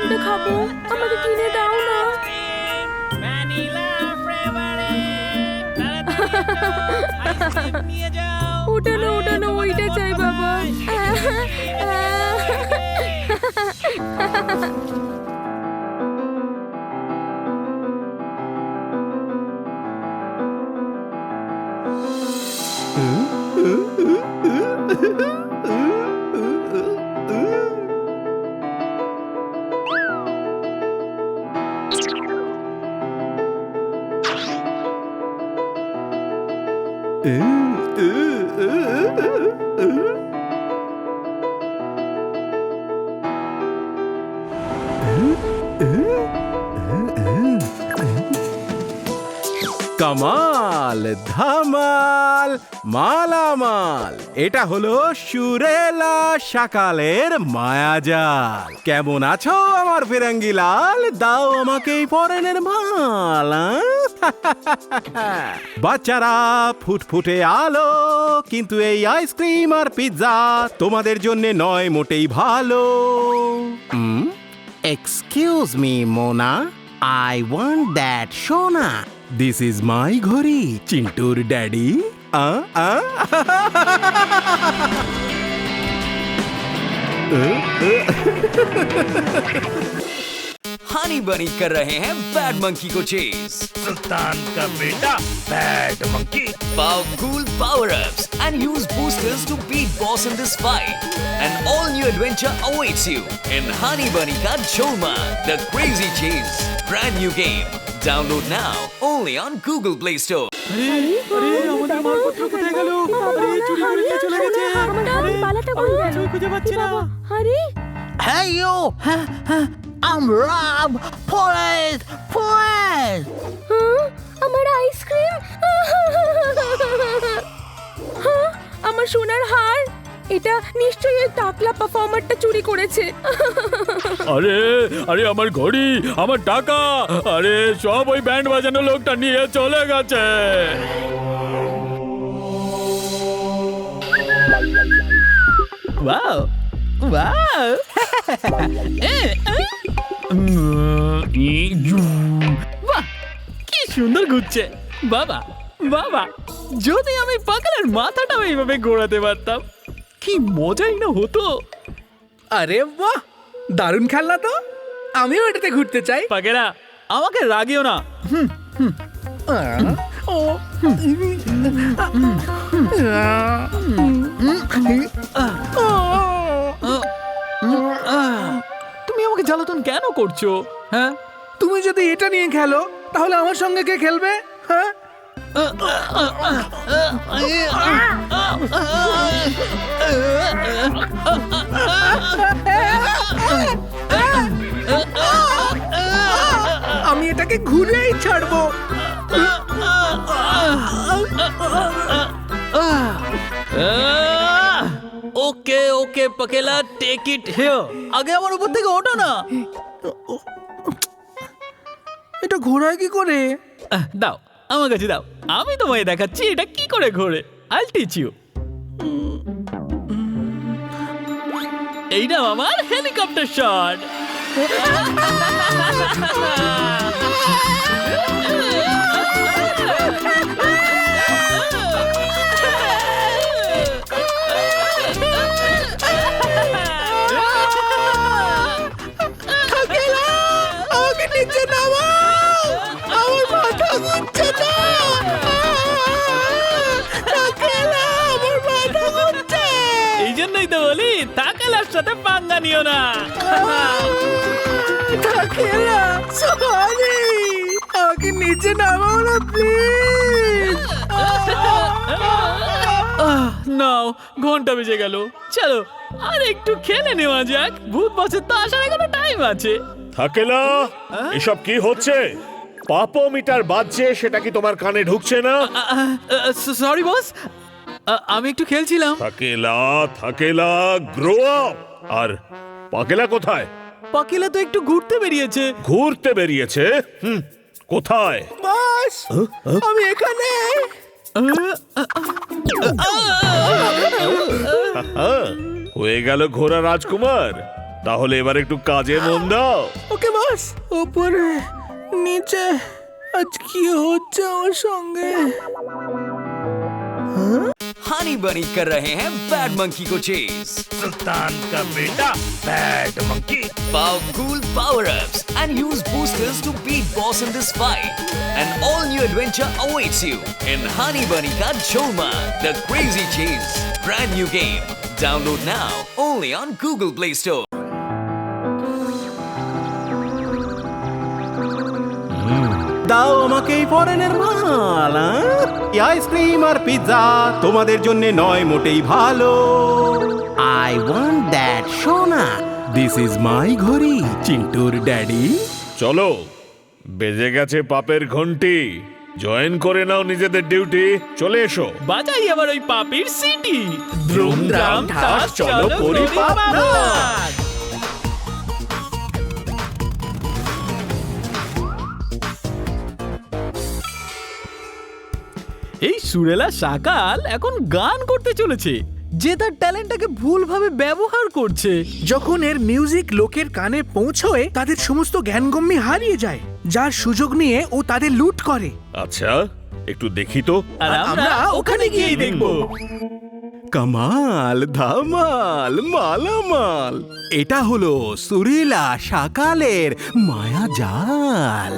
আইসক্রিমটা খাবো, আমাকে কিনে দাও না। ওটা না, ওটা না, ওইটা চাই বাবা। কামাল ধামাল মালামাল, এটা হলো সুরেলা সকালের মায়াজাল। কেমন আছো আমার ফিরাঙ্গি লাল? দাও আমাকে এই পরনের মাল। বাচ্চারা ফুটফুটে আলো, কিন্তু এই আইসক্রিম আর পিৎজা তোমাদের জন্য নয় মোটেই ভালো। Excuse me Mona, I want that সোনা। This is my ঘড়ি, চিন্টুর ড্যাডি। हनी बनी कर रहे हैं बैड मंकी को चेज। सुल्तान का बेटा bad monkey. Powerful power-ups and use boosters to beat boss in this fight. An all-new adventure awaits you in Honey Bunny Ka Jholma, the Crazy Chase. Brand new game. Download now only on Google Play Store. Hey you! I'm Rob! Police! Police! আমার ice cream, আমার সোনার হার, এটা নিশ্চয়ই ওই টাকলা পারফর্মারটা চুরি করেছে। আরে আরে আমার ঘড়ি, আমার টাকা, আরে সব ওই ব্যান্ড বাজানো লোকটা নিয়ে চলে গেছে। Wow! Wow! বাহ, কি সুন্দর ঘুরছে। বাবা বাবা, যদি আমি পাগলের মাথাটাও এইভাবে ঘোরাতে পারতাম, কি মজাই না হতো। আরে বাহ, দারুণ খেলনা তো, আমিও এটাতে ঘুরতে চাই। পাগেরা, আমাকে রাগিও না। তুমি আমাকে জ্বালাতন কেন করছো? হ্যাঁ, তুমি যদি এটা নিয়ে খেলো তাহলে আমার সঙ্গে কে খেলবে? হ্যাঁ, আমি এটাকে ঘুরেই ছাড়বো। ওকে ওকে পকেলা, টেক ইট হিয়ার। আগে আমার উপর থেকে ওঠো না। এটা ঘোরায় কি করে? দাও আমার কাছে দাও, আমি তোমায় দেখাচ্ছি এটা কি করে ঘোরে। আইল টিচ ইউ। এই নাও আমার হেলিকপ্টার শট। আমাকে নিচে নামাও, আমার মাথা ঘুরছে না। আমার মাথা ঘুরছে। এই জন্যই তো বলি তাকালার সাথে পাঙ্গা নিও না। কাকেলা, সরি, আমাকে নিচে নামাও না প্লিজ। নাও, ঘন্টা বেজে গেল, চলো আর একটু খেলে নেওয়া যাক। ভূত বছর তো আসার এখনো টাইম আছে। থাকেলা, এসব কি হচ্ছে? পাপোমিটার বাজছে, সেটা কি তোমার কানে ঢুকছে না? সরি বস, আমি একটু খেলছিলাম। থাকেলা থাকেলা, গ্রো আপ। আর পাকেলা কোথায়? পাকিলা তো একটু ঘুরতে বেরিয়েছে। ঘুরতে বেরিয়েছে? কোথায়? বাস, আমি এখানে। হয়ে গেল ঘোড়া রাজকুমার। তাহলে এবার একটু কাজে মন দাও। ওকে বস, উপরে নিচে আজ কি হচ্ছে আমার সঙ্গে? हनी बनी कर रहे हैं बैड मंकी को चेस। सुल्तान का बेटा bad monkey. Powerful power-ups and use boosters to beat boss in this fight. An all-new adventure awaits you in Honey Bunny Ka Cholma, The Crazy Chase. Brand new game. Download now only on Google Play Store. দাও আমাকে এই ফরেনের মাল, এই ice cream আর pizza তোমাদের জন্য নয় মোটেই ভালো। I want that সোনা। দিস ইজ মাই ঘড়ি, চিন্টুর ড্যাডি। চলো, বেজে গেছে পাপের ঘন্টি। জয়েন করে নাও নিজেদের ডিউটি। চলে এসো। বাজাই আবার ওই পাপির সিটি। দ্রুম দ্রাম ঠাস, চলো করি পাপ নাচ। এই সুরেলা শাকাল এখন গান করতে চলেছে, যে তার ট্যালেন্টটাকে ভুলভাবে ব্যবহার করছে। যখন এর মিউজিক লোকের কানে পৌঁছয় তাদের সমস্ত জ্ঞানগম্যি হারিয়ে যায়, যার সুযোগ নিয়ে ও তাদের লুট করে। আচ্ছা, একটু দেখি তো। আর আমরা ওখানে গিয়েই দেখবো। কামাল ধামাল মালামাল, এটা হলো সুরিলা শাকালের মায়া জাল।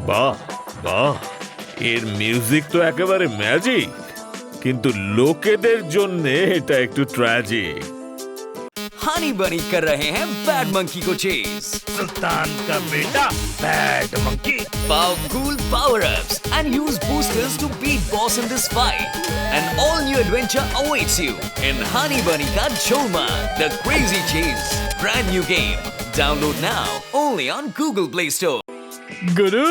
বাহ বাহ, এর মিউজিক তো একেবারে ম্যাজিক, কিন্তু লোকেদের জন্য এটা একটু ট্র্যাজিক। हनी बनी कर रहे हैं बैड मंकी को चेस। सुल्तान का बेटा bad monkey. Powerful power-ups and use boosters to beat boss in this fight. An all-new adventure awaits you in Honey Bunny Ka Cholma, The Crazy Chase. Brand new game. Download now only on Google Play Store. গুরু,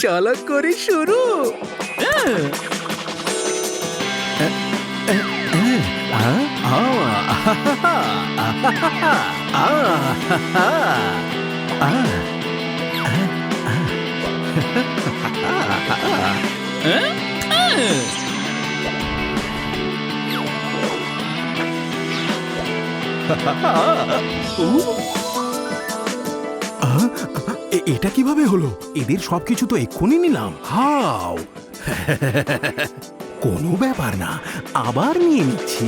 চলো করি শুরু। এটা কিভাবে হলো? এদের সবকিছু তো এক্ষুনি নিলাম। হাও, কোনো ব্যাপার না, আবার নিয়ে নিচ্ছি।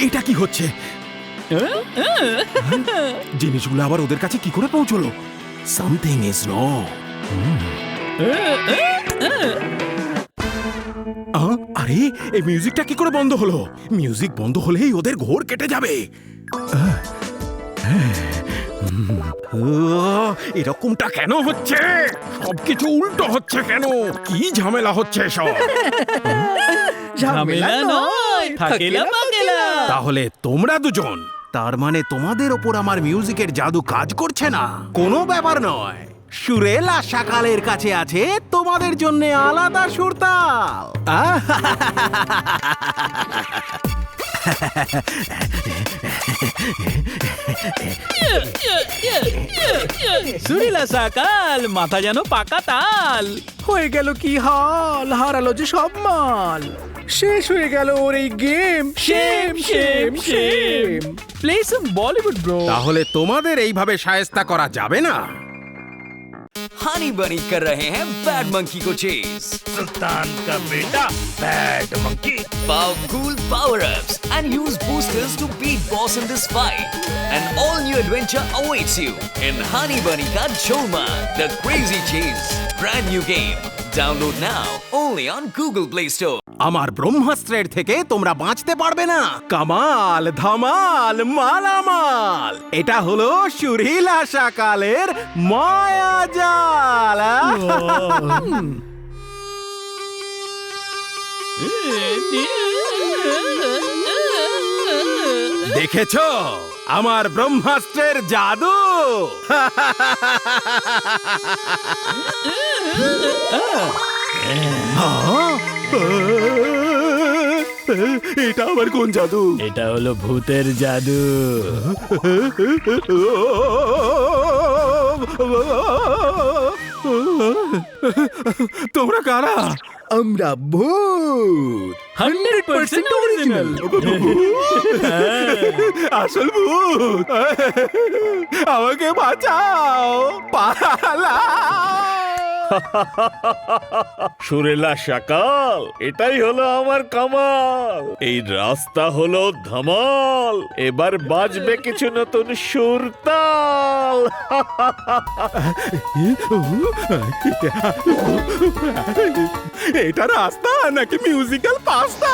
এটা কি হচ্ছে? জিনিসগুলো আবার ওদের কাছে কি করে পৌঁছলো? Something is wrong. আরে, এই মিউজিকটা কি করে বন্ধ হলো? মিউজিক বন্ধ হলেই ওদের ঘোর কেটে যাবে। এরকমটা কেন হচ্ছে? সবকিছু উল্টো হচ্ছে কেন? কি ঝামেলা হচ্ছে সব? ঝামেলা নয়, থাকেলা পাকেলা। তাহলে তোমরা দুজন, তার মানে তোমাদের ওপর আমার মিউজিকের জাদু কাজ করছে না? কোনো ব্যাপার নয়, সুরেলা শাকালের কাছে আছে তোমাদের জন্য আলাদা সুরতাল। সুরেলা শাকাল, মাথা যেন পাকা তাল। হয়ে গেল কি হাল, হারালো যে সব মাল, শেষ হয়ে গেল ওর এই game. Shame, shame, shame. Play some Bollywood, bro. তাহলে তোমাদের এইভাবে শায়েস্তা করা যাবে না। हनी बनी कर रहे हैं बैड मंकी को चेस। सुल्तान का बेटा bad monkey. Powerful power-ups and use boosters to beat boss in this fight. An all-new adventure awaits you in Honey Bunny Ka Cholma, The Crazy Chase. Brand new game. Download now only on Google Play Store. আমার ব্রহ্মাস্ত্রের থেকে তোমরা বাঁচতে পারবে না। কামাল ধামাল মালামাল, এটা হলো সুরিলা শাকালের মায়া জাল। দেখেছো আমার ব্রহ্মাস্ত্রের জাদু? এটা আবার কোন জাদু? এটা হলো ভূতের জাদু। তোমরা কারা? আমরা ভূত। 100% অরিজিনাল। আসল ভূত, আমাকে বাঁচাও, পালা। সুরেলা সকাল, এটাই হলো আমার কামাল। এই রাস্তা হলো ধামাল, এবার বাজবে কিছু নতুন সুরতাল। এটা রাস্তা নাকি মিউজিক্যাল পাস্তা?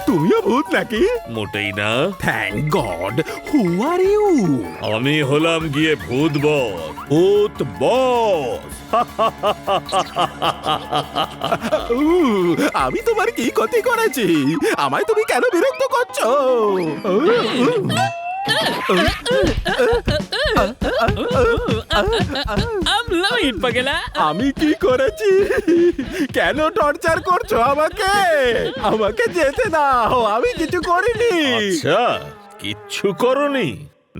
তুমিও ভূত নাকি? মোটেই না, thank God. Who are you? আমি হলাম গিয়ে ভূত বস। ভূত বস। আমি তোমার কি ক্ষতি করেছি? আমায় তুমি কেন বিরক্ত করছো? পাগলা, আমি কি করেছি? কেন টর্চার করছো আমাকে? আমাকে যেতে দাও, আমি কিছু করিনি। আচ্ছা, কিচ্ছু করনি।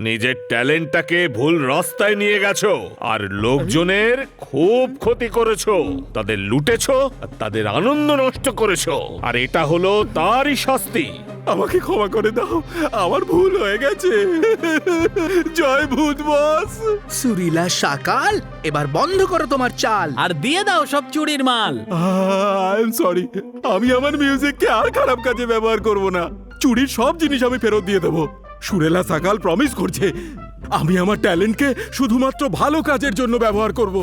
নিজের ট্যালেন্টটাকে ভুল রাস্তায় নিয়ে গেছো আর লোকজনের খুব ক্ষতি করেছো, তাদের লুটেছো আর তাদের আনন্দ নষ্ট করেছো, আর এটা হলো তারই শাস্তি। আমাকে ক্ষমা করে দাও, আমার ভুল হয়ে গেছে। জয় ভূত বস। সুরিলা সকাল, এবার বন্ধ করো তোমার চাল। আর দিয়ে দাও সব চুরির মাল। আই এম সরি, আমি আমার মিউজিককে আর খারাপ কাজে ব্যবহার করব না। চুরির সব জিনিস আমি ফেরত দিয়ে দেবো। সুরেলা সাকাল প্রমিস করছে আমি আমার ট্যালেন্টকে শুধুমাত্র ভালো কাজের জন্য ব্যবহার করব।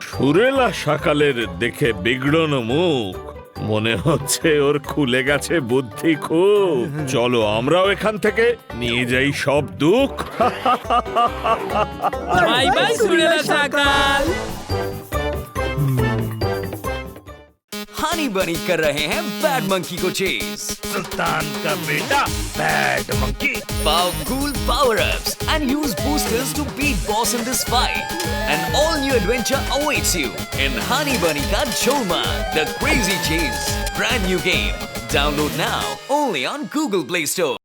সুরেলা সকালের দেখে বিগড়নো মুখ, মনে হচ্ছে ওর খুলে গেছে বুদ্ধি খুব। চলো আমরাও এখান থেকে নিয়ে যাই সব দুঃখ। বাই বাই সুরেলা সকাল। हनी बनी कर रहे हैं बैड मंकी को चेस। सुल्तान का बेटा bad monkey. Powerful power-ups and use boosters to beat boss in this fight. An all-new adventure awaits you in Honey Bunny Ka Cholma, The Crazy Chase. Brand new game. Download now only on Google Play Store.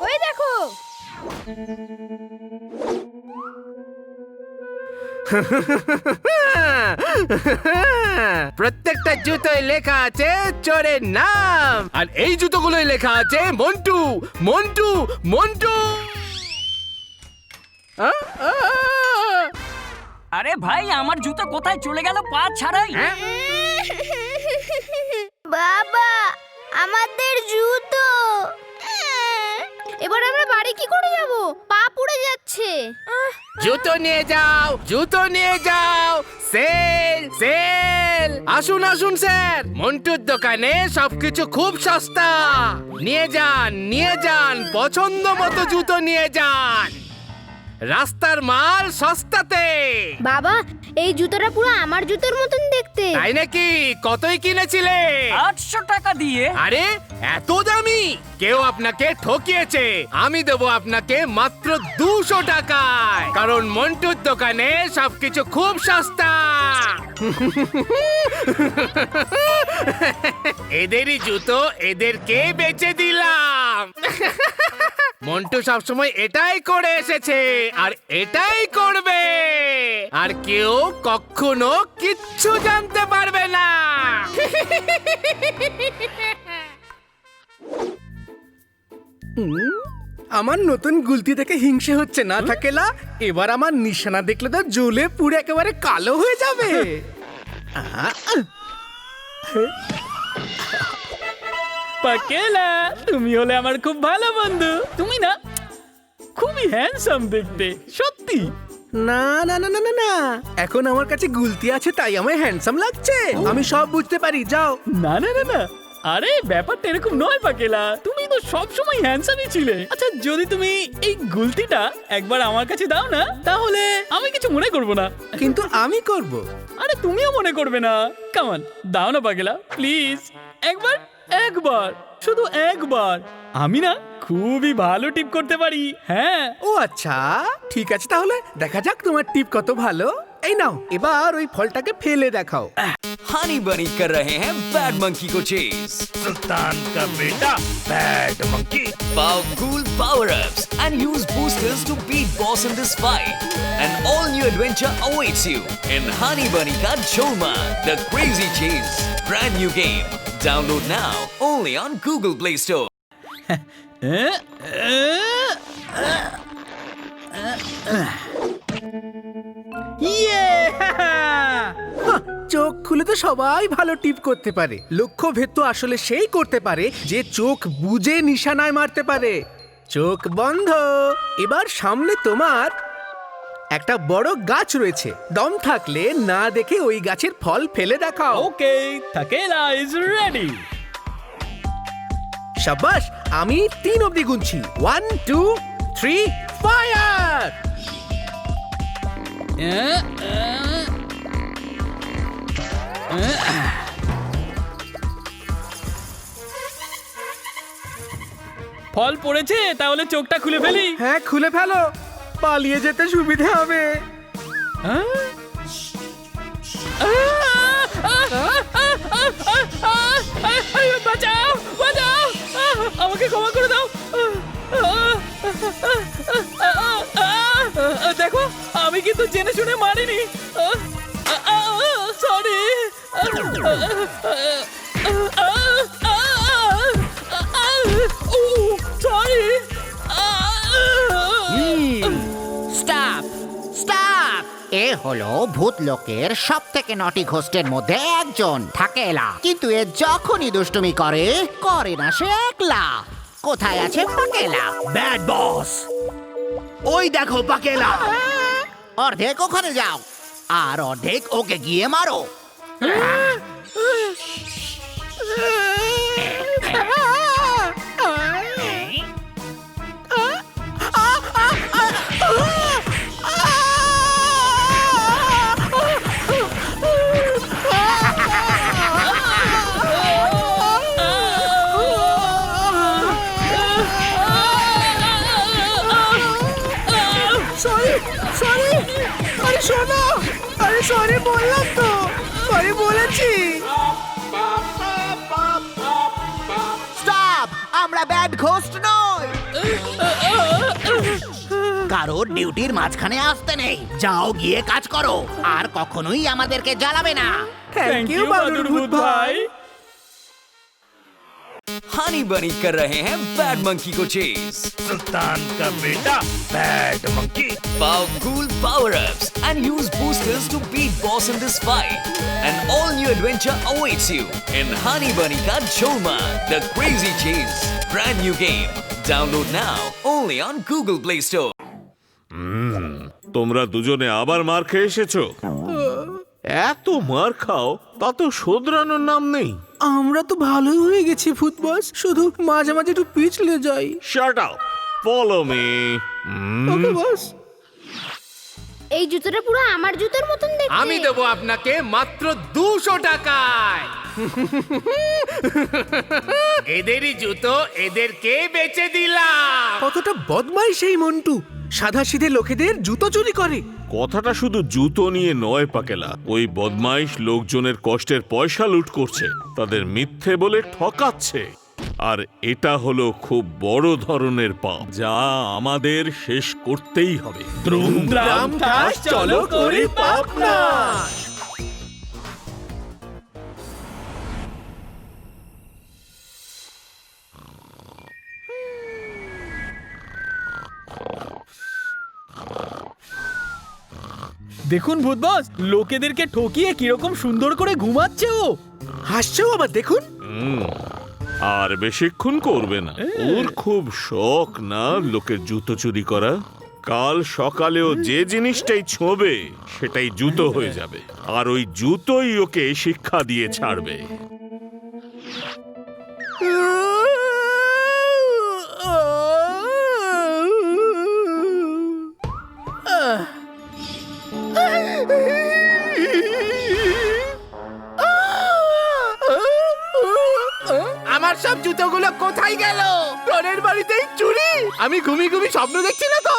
ওই দেখো, প্রত্যেকটা জুতোয় লেখা আছে চোরের নাম, আর এই জুতোগুলোই লেখা আছে মন্টু মন্টু মন্টু। আরে ভাই, আমার জুতো কোথায় চলে গেল পা ছাড়াই? বাবা, আমাদের জুতো। এবার আমরা বাড়ি কি করে যাব? পা পুড়ে যাচ্ছে। জুতো নিয়ে যাও, জুতো নিয়ে যাও, সেল সেল। আসুন আসুন স্যার, মন্টুর দোকানে সবকিছু খুব সস্তা। নিয়ে যান নিয়ে যান, পছন্দ মতো জুতো নিয়ে যান। রাস্তার মাল সস্তাতে। বাবা, এই জুতোটা পুরো আমার জুতোর মতন দেখতে। তাই নাকি? কতই কিনেছিলে? 800 টাকা দিয়ে। আরে এত দামি? কেউ আপনাকে ঠকিয়েছে। আমি দেবো আপনাকে মাত্র 200 টাকায়, কারণ মন্টুর দোকানে সবকিছু খুব সস্তা। এদেরই জুতো এদেরকে বেচে দিলাম। মন্টু সবসময় এটাই করে এসেছে আর এটাই করবে, আর কেউ কখনো কিচ্ছু জানতে পারবে না। আমার নতুন গুলতি থেকে হিংসে হচ্ছে না থাকেলা? এবার আমার নিশানা দেখলে তো জ্বলে পুড়ে একেবারে কালো হয়ে যাবে। পাকেলা, তুমি হলে আমার খুব ভালো বন্ধু। তুমি না খুবই হ্যান্ডসাম দেখতে, সত্যি। না না না না না না, এখন আমার কাছে গুলতি আছে তাই আমায় হ্যান্ডসাম লাগছে। আমি সব বুঝতে পারি, যাও। না না না না, আরে ব্যাপারটা এরকম নয় পাকেলা, তুমি তো সব সময় হ্যান্ডসামই ছিলে। আচ্ছা, যদি তুমি এই গুলতিটা একবার আমার কাছে দাও না, তাহলে আমি কিছু মনে করব না। কিন্তু আমি করব। আরে তুমিও মনে করবে না। কামান, দাও না পাগলা, প্লিজ। একবার, একবার, শুধু একবার। আমি না খুবই ভালো টিপ করতে পারি। হ্যাঁ। ও আচ্ছা, ঠিক আছে, তাহলে দেখা যাক তোমার টিপ কত ভালো। এই নাও, এবার ওই ফলটাকে ফেলে দেখাও। हनी बनी कर रहे हैं बैड मंकी को चेज। सुल्तान का बेटा bad monkey. Powerful power-ups and use boosters to beat boss in this fight. An all-new adventure awaits you in Honey Bunny Ka Cholma, The Crazy Chase. Brand new game. Download now only on Google Play Store. চোখ খুলে তো সবাই ভালো টিপ করতে পারে, লক্ষ্যভেদ তো আসলে সেই করতে পারে যে চোখ বুজে নিশানায় মারতে পারে। চোখ বন্ধ। এবার সামনে তোমার একটা বড় গাছ রয়েছে, দম থাকলে না দেখে ওই গাছের ফল ফেলে দেখাও। ওকে, পাকেলা ইজ রেডি। শাবাশ, আমি 3 অবধি গুনছি। 1 2 3 ফায়ার। ফল পড়েছে, তাহলে চোখটা খুলে ফেলি। হ্যাঁ, খুলে ফেলো, পালিয়ে যেতে সুবিধা হবে। বাঁচাও, বাঁচাও, আমাকে ক্ষমা করে দাও। দেখো, আমি কিন্তু জেনে শুনে মারিনি। সরি। সরি। Stop, stop. এ হলো ভূতলোকের সব থেকে নটি ঘোস্টের মধ্যে একজন, থাকেলা। কিন্তু এ যখনই দুষ্টুমি করে, করে না সে একলা। কোথায় আছে পাকেলা? ব্যাড বস, ওই দেখো পাকেলা। অর্ধেক ওখানে যাও, আর অর্ধেক ওকে গিয়ে মারো। আরে শোনো, আরে সরি বললাম তো, সরি বলেছি। স্টপ, আমরা ব্যাড ঘোস্ট নই। কারোর ডিউটির মাঝখানে আসতে নেই। যাও গিয়ে কাজ করো, আর কখনোই আমাদেরকে জ্বালাবে না। থ্যাংক ইউ বাদুর ভূত ভাই। हनी बनी कर रहे हैं बैड मंकी को चेज। सुल्तान का बेटा bad monkey. Powerful power-ups and use boosters to beat boss in this fight. An all-new adventure awaits you in Honey Bunny Ka Cholma, The Crazy Chase. Brand new game. Download now only on Google Play Store. তোমরা দুজনে আবার মার খেয়ে এসেছো। এত মার খাও, তা তো শোধরানোর নাম নেই। আমরা তো ভালোই হয়ে গেছি ভূত বস, শুধু মাঝে মাঝে একটু পিছলে যাই। Shut up, follow me. Okay boss. এই জুতোটা পুরো আমার জুতোর মতন দেখতে। আমি দেবো আপনাকে মাত্র 200 টাকায়। এদেরই জুতো এদেরকে বেচে দিলাম। কতটা বদমাই সেই মন্টু, সাধাসিধে লোকেদের জুতো চুরি করে। কথাটা শুধু জুতো নিয়ে নয় পাকেলা, ওই বদমাইশ লোকজনের কষ্টের পয়সা লুট করছে, তাদের মিথ্যে বলে ঠকাচ্ছে। আর এটা হলো খুব বড় ধরনের পাপ, যা আমাদের শেষ করতেই হবে। দ্রাম ঠাস, চলো করি পাপ নাশ। দেখুন ভূত বস, লোকেদেরকে ঠকিয়ে কিরকম সুন্দর করে ঘুমাচ্ছে ও। হাসছেও আবার দেখুন। আর বেশিক্ষণ করবে না। ওর খুব শখ না লোকের জুতো চুরি করা। কাল সকালেও যে জিনিসটাই ছোঁবে সেটাই জুতো হয়ে যাবে, আর ওই জুতোই ওকে শিক্ষা দিয়ে ছাড়বে। আমার সব জুতোগুলো কোথায় গেল? টনের বাড়িতেই চুরি? আমি ঘুমিয়ে ঘুমিয়ে স্বপ্ন দেখছি না তো?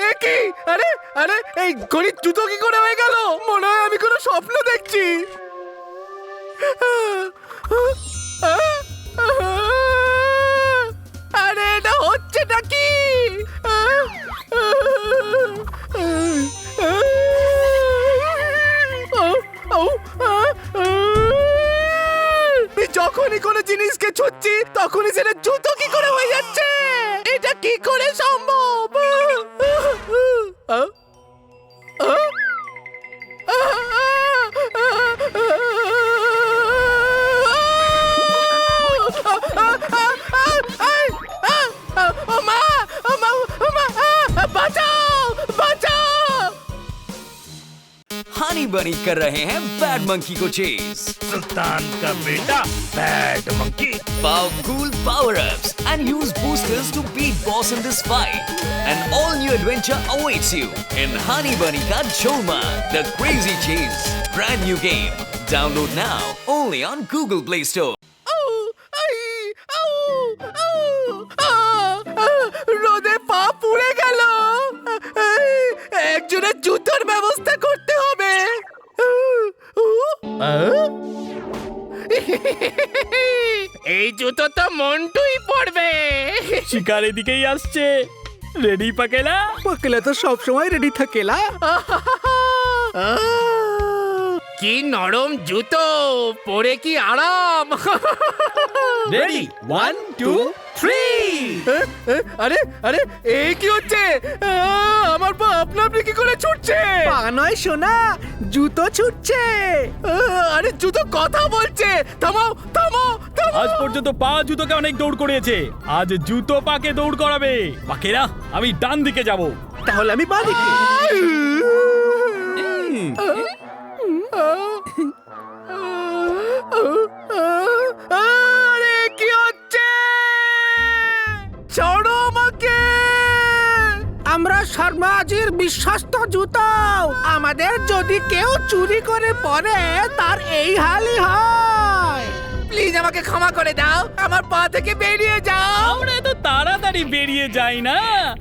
এ কি? আরে আরে এই গরিব জুতো কি করে হয়ে গেল? মনে হয় আমি কোনো স্বপ্ন দেখছি। আরে এটা হচ্ছেটা কি? যখনই কোনো জিনিসকে ছুঁচ্ছি তখনই সেটা জুতো কি করে হয়ে যাচ্ছে? এটা কি করে সম্ভব? हनी बनी कर रहे हैं बैड मंकी को चेज। सुल्तान का बेटा bad monkey. Powerful power-ups and use boosters to beat boss in this fight. An all-new adventure awaits you in Honey Bunny Ka Cholma, The Crazy Chase. Brand new game. Download now only on Google Play Store. রোদে পা পুড়ে গেল। একজনের জুতোর ব্যবস্থা করতে হবে। এই জুতো তো মন্টুই পড়বে। শিকার এদিকেই আসছে। রেডি পাকেলা? পাকেলা তো সব সময় রেডি থাকেলা। কি নরম জুতো, পরে কি আরাম। রেডি 1 2 3। আরে আরে এই কি হচ্ছে? আমার পা আপনা আপনি কি করে ছুটছে? পা নয় সোনা, জুতো ছুটছে। আরে জুতো কথা বলছে। থামাও থামাও থামাও। আজ পর্যন্ত পা জুতোকে অনেক দৌড় করিয়েছে, আজ জুতো পাকে দৌড় করাবে। পাকেরা, আমি ডান দিকে যাব। তাহলে আমি বাঁ দিকে। আরে কি হচ্ছে? ছাড়ো আমাকে। আমরা শর্মাজির বিশ্বস্ত জুতো। আমাদের যদি কেউ চুরি করে পরে তার এই হালই হয়। প্লিজ আমাকে ক্ষমা করে দাও, আমার পা থেকে বেরিয়ে যাও। আমরা এত তাড়াতাড়ি বেরিয়ে যাই না,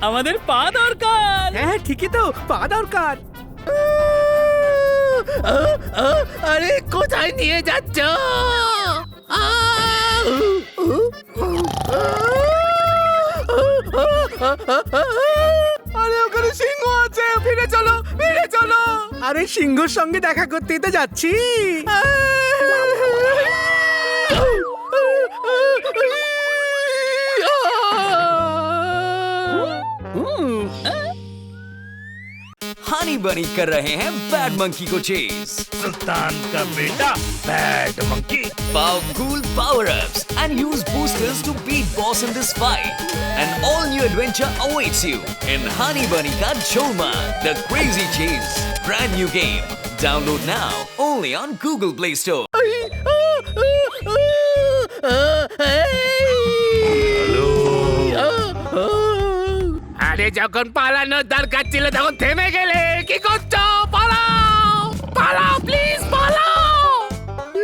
আমাদের পা দরকার। হ্যাঁ ঠিকই তো, পা দরকার। আরে কোথায় নিয়ে যাচ্ছ? আরে ওখানে সিংহ আছে, ফিরে চলো ফিরে চলো। আরে সিংহর সঙ্গে দেখা করতেই তো যাচ্ছি। हनी बनी कर रहे हैं बैड मंकी को चेज। सुल्तान का बेटा bad monkey. Powerful power-ups and use boosters to beat boss in this fight. An all-new adventure awaits you in Honey Bunny Ka Cholma, The Crazy Chase. Brand new game. Download now only on Google Play Store. আরে যখন পালানোর দরকার ছিল তখন থেমে গেলে কি করছো? পালাও পালাও প্লিজ পালাও।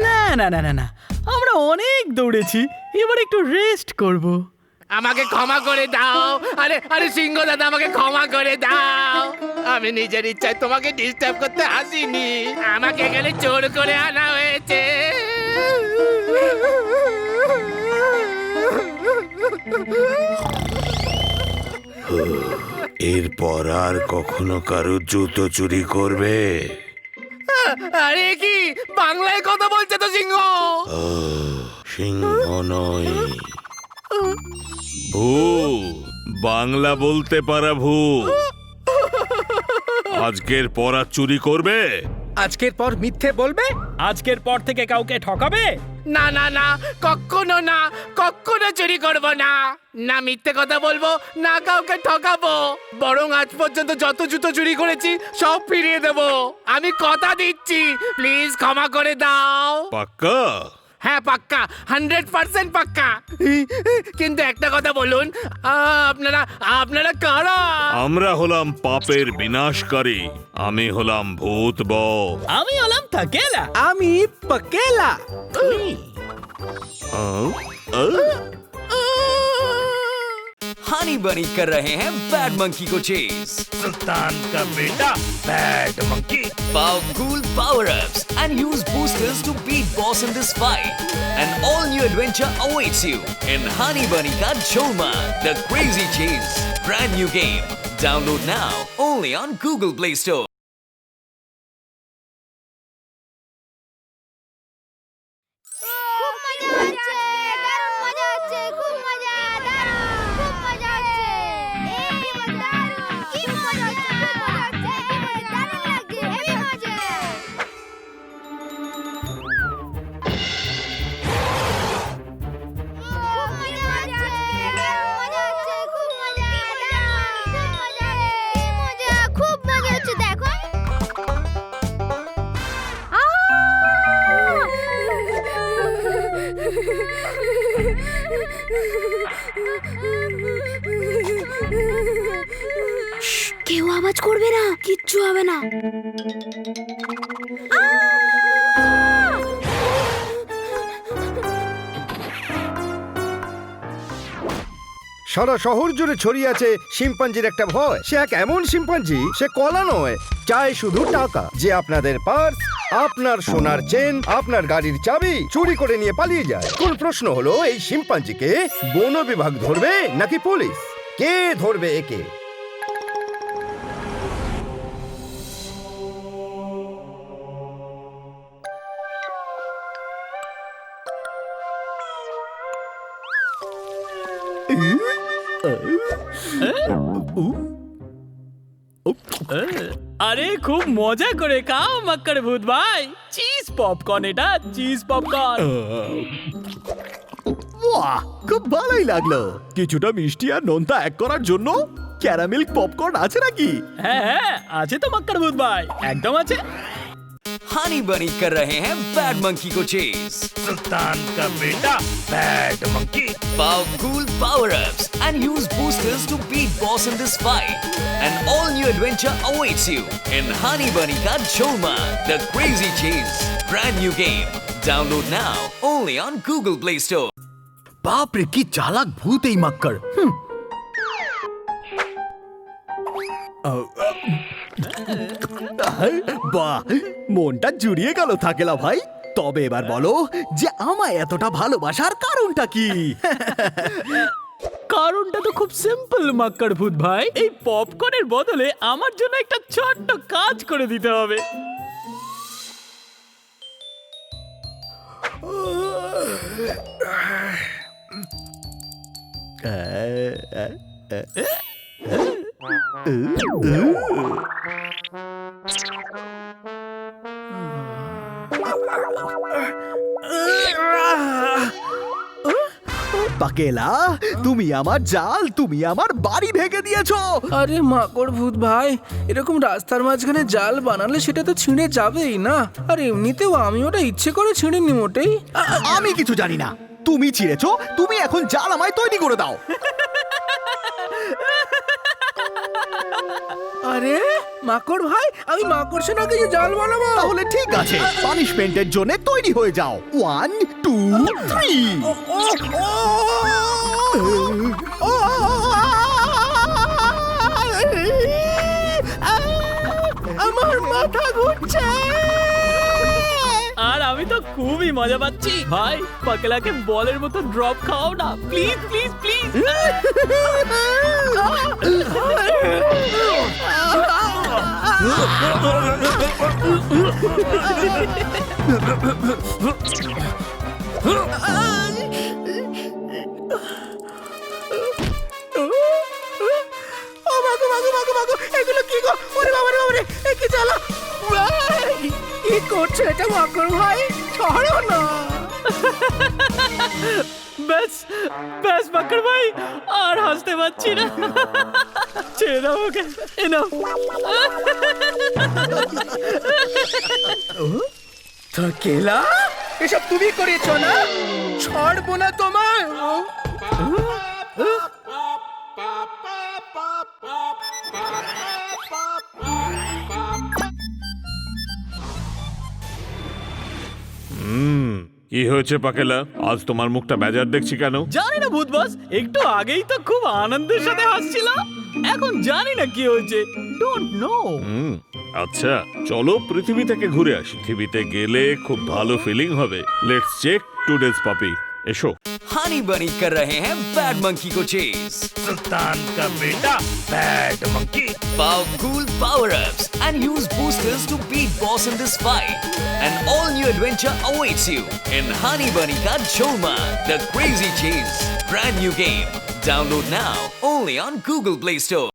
না না না না না, আমরা অনেক দৌড়েছি, এবার একটু রেস্ট করব। আমাকে ক্ষমা করে দাও। আরে আরে সিংহ দাদা আমাকে ক্ষমা করে দাও। আমি নিজের ইচ্ছায় তোমাকে ডিস্টার্ব করতে আসিনি। আমাকে এখানে জোর করে আনা হয়েছে। এরপর আর কখনো কারো জুতো চুরি করবে? আরে কি বাংলায় কথা বলছে তো সিংহ? সিংহ নয়, ভূত। বাংলা বলতে পারা ভূত। আজকের পর আর চুরি করবে? আজকের পর মিথ্যে বলবে? আজকের পর থেকে কাউকে ঠকাবে? না না না, কখনো না, কখনো চুরি করব না। না মিথ্যে কথা বলবো, না কাউকে ঠকাবো। বরং আজ পর্যন্ত যত জুতো চুরি করেছি সব ফিরিয়ে দেব। আমি কথা দিচ্ছি, প্লিজ ক্ষমা করে দাও। পাক্কা? হ্যাঁ পাক্কা, 100% পাক্কা। কিন্তু একটা কথা বলুন, আপনারা আপনারা কারা? আমরা হলাম পাপের বিনাশকারী। আমি হলাম ভূত বউ। আমি হলাম থাকেলা। আমি পাকেলা। हनी बनी कर रहे हैं बैड मंकी को चेज। सुल्तान का बेटा bad monkey. Powerful power-ups and use boosters to beat boss in this fight. An all-new adventure awaits you in Honey Bunny Ka Cholma, The Crazy Chase. Brand new game. Download now only on Google Play Store. খুব মজা হচ্ছে, দারুণ মজা হচ্ছে, খুব মজা, দারুণ, খুব মজা হচ্ছে। এই কি মজা, কি মজা হচ্ছে, খুব মজা হচ্ছে, কি মজা, দারুণ লাগছে, হেভি মজা। খুব মজা হচ্ছে, দারুণ মজা হচ্ছে, খুব মজা, দারুণ, খুব মজা, কি মজা, খুব মজা হচ্ছে, দেখো। কেউ আওয়াজ করবে না, কিচ্ছু হবে না। সারা শহর জুড়ে ছড়িয়ে আছে শিম্পাঞ্জির একটা ভয়। সে এক এমন শিম্পাঞ্জি, সে কলা নয়, চায় শুধু টাকা। যে আপনাদের পার্স, আপনার সোনার চেন, আপনার গাড়ির চাবি চুরি করে নিয়ে পালিয়ে যায়। কোন প্রশ্ন হলো, এই শিম্পাঞ্জিকে বন বিভাগ ধরবে নাকি পুলিশ? কে ধরবে একে? আরে খুব মজা করে খাও মাক্কর ভূত ভাই। চিজ পপকর্ন, এটা চিজ পপকর্ন। বাহ, খুব ভালোই লাগলো। কিছুটা মিষ্টি আর নোনতা এক করার জন্য ক্যারামেল পপকর্ন আছে নাকি? হ্যাঁ হ্যাঁ আছে তো মাক্কর ভূত ভাই, একদম আছে। हनी बनी कर रहे हैं बैड मंकी को चेज। सुल्तान का बेटा bad monkey. Powerful power-ups and use boosters to beat boss in this fight. An all-new adventure awaits you in Honey Bunny Ka Cholma, The Crazy Chase. Brand new game. Download now only on Google Play Store. বাপ রে, কি চালাক ভূত এই মাক্কর। বাহ, মনটা জুড়িয়ে গেল থাকেলা ভাই। তবে এবার বলো যে আমায় এতটা ভালোবাসার কারণটা কি? কারণটা তো খুব সিম্পল মাক্কর ভূত ভাই। এই পপকর্নের বদলে আমার জন্য একটা ছোট্ট কাজ করে দিতে হবে। পাকেলা, তুমি আমার জাল, তুমি আমার বাড়ি ভেঙে দিয়েছো। আরে মাকড় ভূত ভাই, এরকম রাস্তার মাঝখানে জাল বানালে সেটা তো ছিঁড়ে যাবেই না। আর এমনিতেও আমি ওটা ইচ্ছে করে ছিঁড়িনি মোটেই। আমি কিছু জানি না, তুমি ছিঁড়েছো। তুমি এখন জাল আমায় তৈরি করে দাও। আরে মাকড় ভাই, আমি মাকড়সাটাকে যে জাল বানাবো। তাহলে ঠিক আছে, পানিশমেন্টের জন্য তৈরি হয়ে যাও। 1 2 3। আমার মাথা ঘুরছে। আর আমি তো খুবই মজা পাচ্ছি। ভাই পাকেলাকে বলের মতো ড্রপ খাও না, প্লিজ প্লিজ প্লিজ। এগুলো কি গো? ওরে বাবা রে, এ কি জ্বালা! মাকড় ভাই ছাড়ো না। ব্যাস ব্যাস মাকড় ভাই, আর হাসতে পারছি না, ছেড়ে দাও ওকে। থাকেলা, এসব তুমি করেছো না? ছাড়বো না তোমার। কি হয়েছে পাকেলা? আজ তোমার মুখটা বেজার দেখছি কেন? জানি না ভূত বস, একটু আগেই তো খুব আনন্দের সাথে হাসছিল, এখন জানি না কি হয়েছে, ডোন্ট নো। আচ্ছা চলো পৃথিবী থেকে ঘুরে আসি। পৃথিবীতে গেলে খুব ভালো ফিলিং হবে। লেটস চেক টুডেজ পাপি। এসো। हनी बनी कर रहे हैं बैड मंकी को चेज। सुल्तान का बेटा bad monkey. Powerful power-ups and use boosters to beat boss in this fight. An all-new adventure awaits you in Honey Bunny Ka Jholmaan, The Crazy Chase. Brand new game. Download now only on Google Play Store.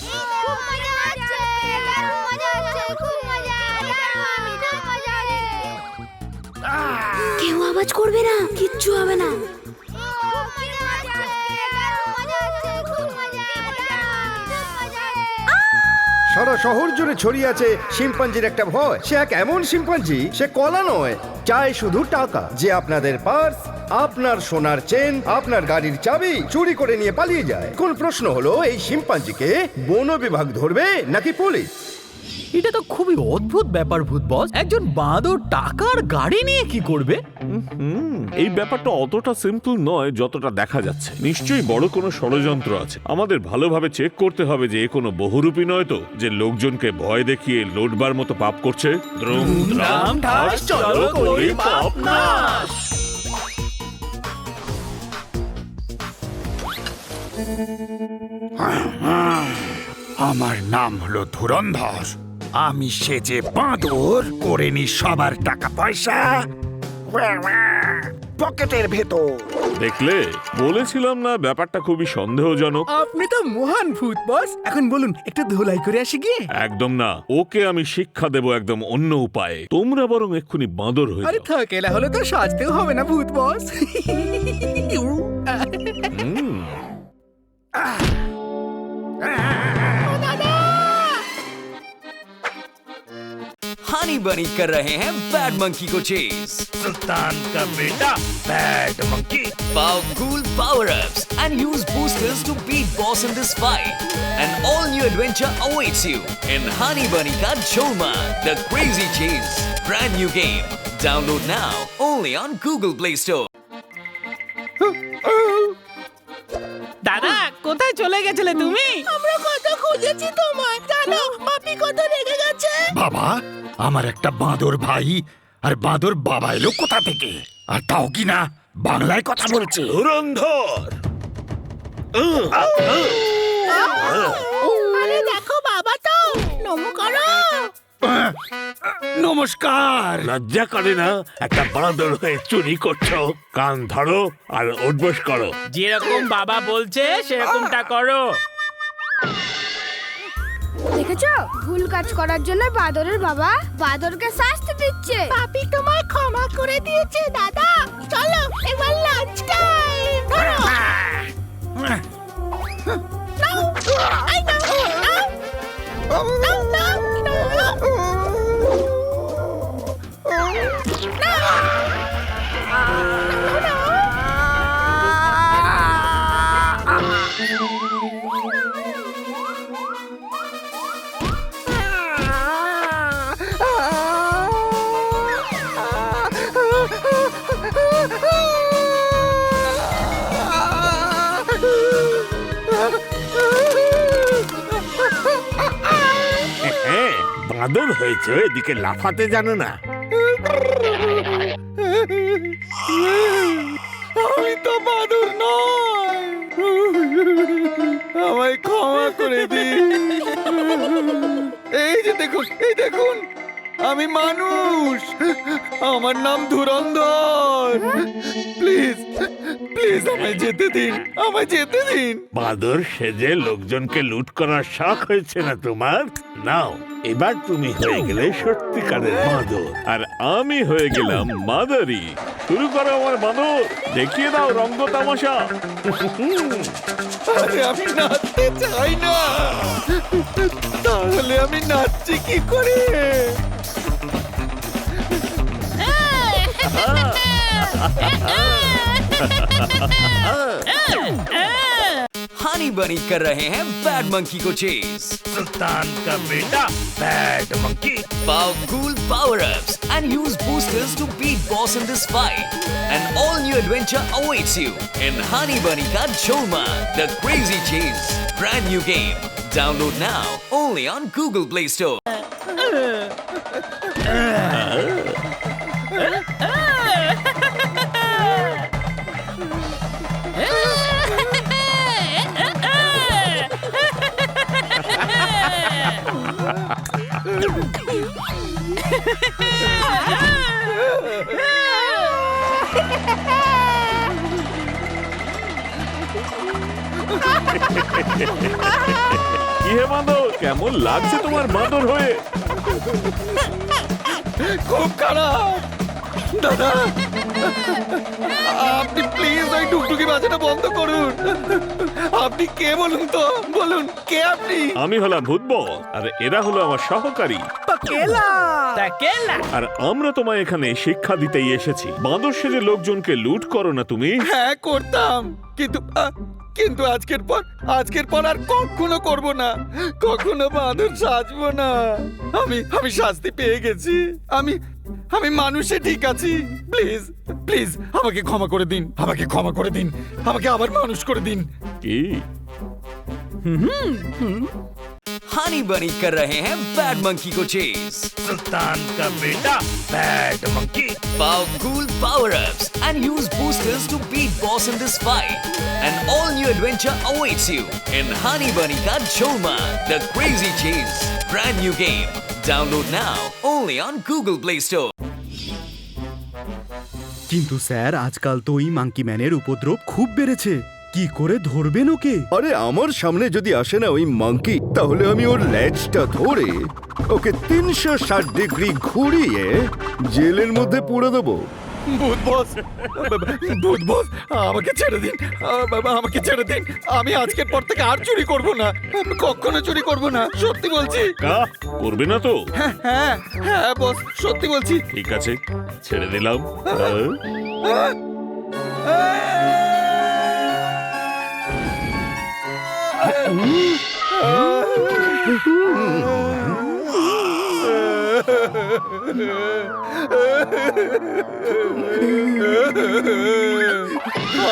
খুব মজা হচ্ছে, দারুণ মজা হচ্ছে, খুব মজা, দারুণ মজা হচ্ছে। কেউ আওয়াজ করবে না, কিচ্ছু হবে না। খুব মজা হচ্ছে, দারুণ মজা হচ্ছে, খুব মজা, দারুণ মজা হচ্ছে। সারা শহর জুড়ে ছড়িয়ে আছে শিম্পাঞ্জির একটা ভয়। সে এক এমন শিম্পাঞ্জি, সে কলা নয়, চায় শুধু টাকা। যে আপনাদের পার্স, আপনার সোনার চেন, আপনার গাড়ির চাবি চুরি করে নিয়ে পালিয়ে যায়। কোন প্রশ্ন হলো, এই শিম্পাঞ্জিকে বন বিভাগ ধরবে নাকি পুলিশ? এটা তো খুবই অদ্ভুত ব্যাপার ভূত বস, একজন বাঁদর টাকার গাড়ি নিয়ে কি করবে? এই ব্যাপারটা অতটা সিম্পল নয় যতটা দেখা যাচ্ছে। নিশ্চয়ই বড় কোনো ষড়যন্ত্র আছে। আমাদের ভালোভাবে চেক করতে হবে যে এ কোনো বহুরূপী নয় তো, যে লোকজনকে ভয় দেখিয়ে লোটবার মতো পাপ করছে। দ্রুম দ্রাম ঠাস চলো করি পাপ নাশ। আমার নাম হলো ধুরন্ধর। আমি সেজে বাঁদর করে নি সবার টাকা পয়সা পকেটের ভেতর। দেখলে, বলেছিলাম না ব্যাপারটা খুবই সন্দেহজনক। আপনি তো মহান ভূত বস। এখন বলুন, একটু ধুলাই করে আসি গিয়ে। একদম না, ওকে আমি শিক্ষা দেব একদম অন্য উপায়ে। তোমরা বরং এক্ষুনি বাঁদর হয়ে আরে যাও। থাকেলা হলে তো সাজতেও হবে না ভূত বস। हनी बनी कर रहे हैं बैड मंकी को चेज। सुल्तान का बेटा bad monkey. Powerful power-ups and use boosters to beat boss in this fight. An all-new adventure awaits you in Honey Bunny Ka Jholmaan, The Crazy Chase. Brand new game. Download now only on Google Play Store. দাদা, কোথায় চলে গেছিলে তুমি? আমরা কত খুঁজেছি তোমায়, জানো পাপি কত রেগে গেছে। বাবা, আমার একটা বাঁদর ভাই আর বাঁদর বাবা এলো কোথা থেকে? আর তাও কি না বাংলায় কথা বলছে। ধুরন্ধর। আরে দেখো বাবা তো, নমো করো। নমস্কার। লজ্জা করে না একটা বাঁদর হয়ে চুরি করছো? কান ধরো আর উঠবোস করো। যেরকম বাবা বলছে সেরকমটা করো। দেখেছো, ভুল কাজ করার জন্য বাদরের বাবা বাদরকে শাস্তি দিচ্ছে। পাপি তোমায় ক্ষমা করে দিয়েছে দাদা। চলো এবার লাঞ্চ টাইম। বাঁদর হয়েছে, এদিকে লাফাতে জানো না। আমি তো বাদর নয়, আমায় ক্ষমা করে দিন। এই যে দেখুন, এই দেখুন, আমি মানুষ, আমার নাম ধুরন্ধর। প্লিজ প্লিজ আমায় যেতে দিন, আমায় যেতে দিন। বাঁদর সেজে লোকজনকে লুট করার শখ হয়েছে না তোমার? নাও, এবার তুমি হয়ে গেলে সত্যিকারের বাঁদর, আর আমি হয়ে গেলাম মাদারি। শুরু করো আমার বাঁদর, দেখিয়ে দাও রঙ্গ তামাশা। আরে আমি নাচতে চাই না, তাহলে আমি নাচছি কি করে? हनी बनी कर रहे हैं बैड मंकी को चेज। सुल्तान का बेटा bad monkey. Powerful power-ups and use boosters to beat boss in this fight. An all-new adventure awaits you in Honey Bunny Ka Cholma, The Crazy Chase. Brand new game. Download now only on Google Play Store. কি হে বাঁদর, কেমন লাগছে তোমার বাঁদর হয়ে? খুব খারাপ দাদা, আপনি প্লিজ ওই টুকটুকি বাজানো বন্ধ করুন। আপনি কে বলুন তো, বলুন কে আপনি? আমি হলাম ভূত বস, আর এরা হলো আমার সহকারী। আর আমরা তোমায় এখানে শিক্ষা দিতেই এসেছি। বাঁদর সেজে লোকজনকে লুট করো না তুমি। হ্যাঁ করতাম, কিন্তু আজকের পর আর কখনো করব না, কখনো বাঁদর সাজবো না। আমি শাস্তি পেয়ে গেছি, আমি মানুষে ঠিক আছি। প্লিজ প্লিজ আমাকে ক্ষমা করে দিন, আমাকে ক্ষমা করে দিন, আমাকে আবার মানুষ করে দিন। কি हनी बनी कर रहे हैं बैड मंकी को चेज। सुल्तान का बेटा bad monkey. Powerful power-ups and use boosters to beat boss in this fight. An all-new adventure awaits you in Honey Bunny Ka Cholma, The Crazy Chase. Brand new game. Download now only on Google Play Store. কিন্তু sir আজকাল তো ওই monkey ম্যানের উপদ্রব খুব বেড়েছে, কি করে ধরবেন ওকে? আরে আমার সামনে যদি আসে না ওই মাঙ্কি, তাহলে আমি ওর লেজটা ধরে ওকে 360 ডিগ্রি ঘুরিয়ে জেলের মধ্যে পুরে দেবো। ভূত বস আমাকে ছেড়ে দিন, আমাকে ছেড়ে দিন। আমি আজকের পর থেকে আর চুরি করব না, কখনো চুরি করব না, সত্যি বলছি। করবে না তো? হ্যাঁ বস, সত্যি বলছি। ঠিক আছে, ছেড়ে দিলাম।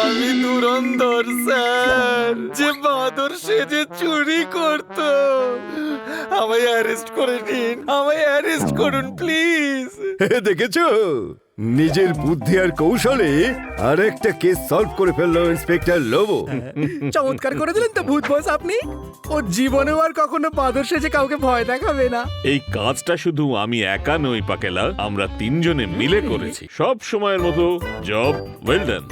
আমি ধুরন্ধর স্যার, যে বাঁদর সেজে চুরি করত। আমায় অ্যারেস্ট করে নিন, আমায় অ্যারেস্ট করুন প্লিজ। দেখেছো, নিজের বুদ্ধি আর কৌশলে আরেকটা কেস সলভ করে ফেললো ইন্সপেক্টর লোবো। চমৎকার করে দিলেন তো ভূত বস আপনি। ও জীবনেও আর কখনো বাঁদর সেজে কাউকে ভয় দেখাবে না। এই কাজটা শুধু আমি একা নই পাকেলা, আমরা তিনজনে মিলে করেছি। সব সময়ের মতো জব ওয়েল ডান।